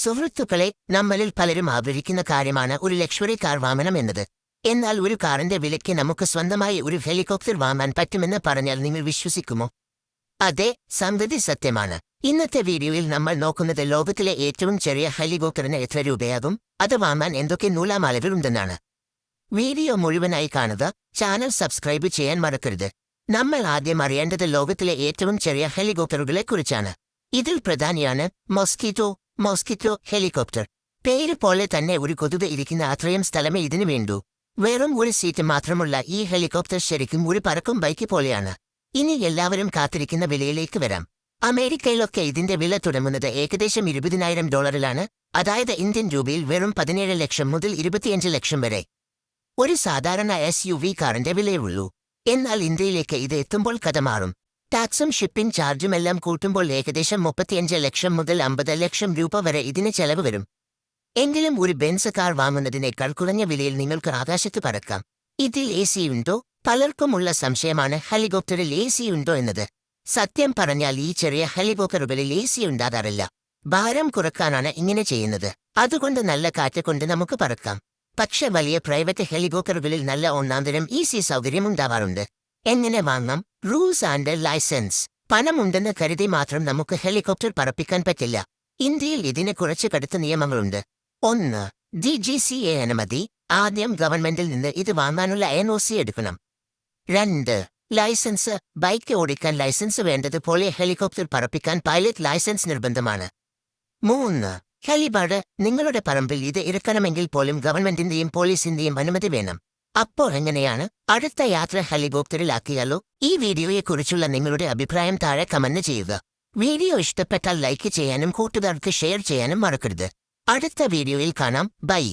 സുഹൃത്തുക്കളെ, നമ്മളിൽ പലരും ആഗ്രഹിക്കുന്ന കാര്യമാണ് ഒരു ലക്ഷറി കാർ വാങ്ങണം എന്നത്. എന്നാൽ ഒരു കാറിന്റെ വിലയ്ക്ക് നമുക്ക് സ്വന്തമായി ഒരു ഹെലികോപ്റ്റർ വാങ്ങാൻ പറ്റുമെന്ന് പറഞ്ഞാൽ നിങ്ങൾ വിശ്വസിക്കുമോ? അതെ, സംഗതി സത്യമാണ്. ഇന്നത്തെ വീഡിയോയിൽ നമ്മൾ നോക്കുന്നത് ലോകത്തിലെ ഏറ്റവും ചെറിയ ഹെലികോപ്റ്ററിന് എത്ര രൂപയാകും, അത് വാങ്ങാൻ എന്തൊക്കെ നൂലാമാലകളുണ്ടെന്നാണ്. വീഡിയോ മുഴുവനായി കാണുക, ചാനൽ സബ്സ്ക്രൈബ് ചെയ്യാൻ മറക്കരുത്. നമ്മൾ ആദ്യം അറിയേണ്ടത് ലോകത്തിലെ ഏറ്റവും ചെറിയ ഹെലികോപ്റ്ററുകളെക്കുറിച്ചാണ്. ഇതിൽ പ്രധാനിയാണ് മോസ്കിറ്റോ ഹെലികോപ്റ്റർ. പേര് പോലെ തന്നെ ഒരു കൊതുക് ഇരിക്കുന്ന അത്രയും സ്ഥലമേ ഇതിനു വേണ്ടൂ. വെറും ഒരു സീറ്റ് മാത്രമുള്ള ഈ ഹെലികോപ്റ്റർ ശരിക്കും ഒരു പറക്കും ബൈക്ക് പോലെയാണ്. ഇനി എല്ലാവരും കാത്തിരിക്കുന്ന വിലയിലേക്ക് വരാം. അമേരിക്കയിലൊക്കെ ഇതിന്റെ വില തുടങ്ങുന്നത് ഏകദേശം $20,000, അതായത് ഇന്ത്യൻ രൂപയിൽ വെറും 17 ലക്ഷം മുതൽ 25 ലക്ഷം വരെ. ഒരു സാധാരണ SUV കാറിന്റെ വിലയുള്ളൂ. എന്നാൽ ഇന്ത്യയിലേക്ക് ഇത് എത്തുമ്പോൾ കഥ മാറും. ടാക്സും ഷിപ്പിംഗ് ചാർജുമെല്ലാം കൂട്ടുമ്പോൾ ഏകദേശം 35 ലക്ഷം മുതൽ 50 ലക്ഷം രൂപ വരെ ഇതിന് ചെലവ് വരും. എങ്കിലും ഒരു ബെൻസ് കാർ വാങ്ങുന്നതിനേക്കാൾ കുറഞ്ഞ വിലയിൽ നിങ്ങൾക്ക് ആകാശത്ത് പറക്കാം. ഇതിൽ AC ഉണ്ടോ? പലർക്കുമുള്ള സംശയമാണ് ഹെലികോപ്റ്ററിൽ AC ഉണ്ടോ എന്നത്. സത്യം പറഞ്ഞാൽ ഈ ചെറിയ ഹെലികോപ്റ്ററുകളിൽ AC ഉണ്ടാകാറില്ല. ഭാരം കുറക്കാനാണ് ഇങ്ങനെ ചെയ്യുന്നത്. അതുകൊണ്ട് നല്ല കാറ്റ് കൊണ്ട് നമുക്ക് പറക്കാം. പക്ഷെ വലിയ പ്രൈവറ്റ് ഹെലികോപ്റ്ററുകളിൽ നല്ല ഒന്നാന്തരം AC സൗകര്യം ഉണ്ടാവാറുണ്ട്. എങ്ങനെ വാങ്ങാം? Rules and licence. പണമുണ്ടെന്ന് കരുതി മാത്രം നമുക്ക് ഹെലികോപ്റ്റർ പറപ്പിക്കാൻ പറ്റില്ല. ഇന്ത്യയിൽ ഇതിന് കുറച്ച് കടുത്ത നിയമങ്ങളുണ്ട്. 1. DGCA അനുമതി. ആദ്യം ഗവൺമെന്റിൽ നിന്ന് ഇത് വാങ്ങാനുള്ള NOC എടുക്കണം. 2. ലൈസൻസ്. ബൈക്ക് ഓടിക്കാൻ ലൈസൻസ് വേണ്ടതുപോലെ ഹെലികോപ്റ്റർ പറപ്പിക്കാൻ പൈലറ്റ് ലൈസൻസ് നിർബന്ധമാണ്. 3. ഹെലിപാഡ്. നിങ്ങളുടെ പറമ്പിൽ ഇത് ഇറക്കണമെങ്കിൽ പോലും ഗവൺമെന്റിന്റെയും പോലീസിന്റെയും അനുമതി വേണം. അപ്പോൾ എങ്ങനെയാണ്? അടുത്ത യാത്ര ഹെലികോപ്റ്ററിലാക്കിയാലോ? ഈ വീഡിയോയെക്കുറിച്ചുള്ള നിങ്ങളുടെ അഭിപ്രായം താഴെ കമന്റ് ചെയ്യുക. വീഡിയോ ഇഷ്ടപ്പെട്ടാൽ ലൈക്ക് ചെയ്യാനും കൂട്ടുകാർക്ക് ഷെയർ ചെയ്യാനും മറക്കരുത്. അടുത്ത വീഡിയോയിൽ കാണാം. ബൈ.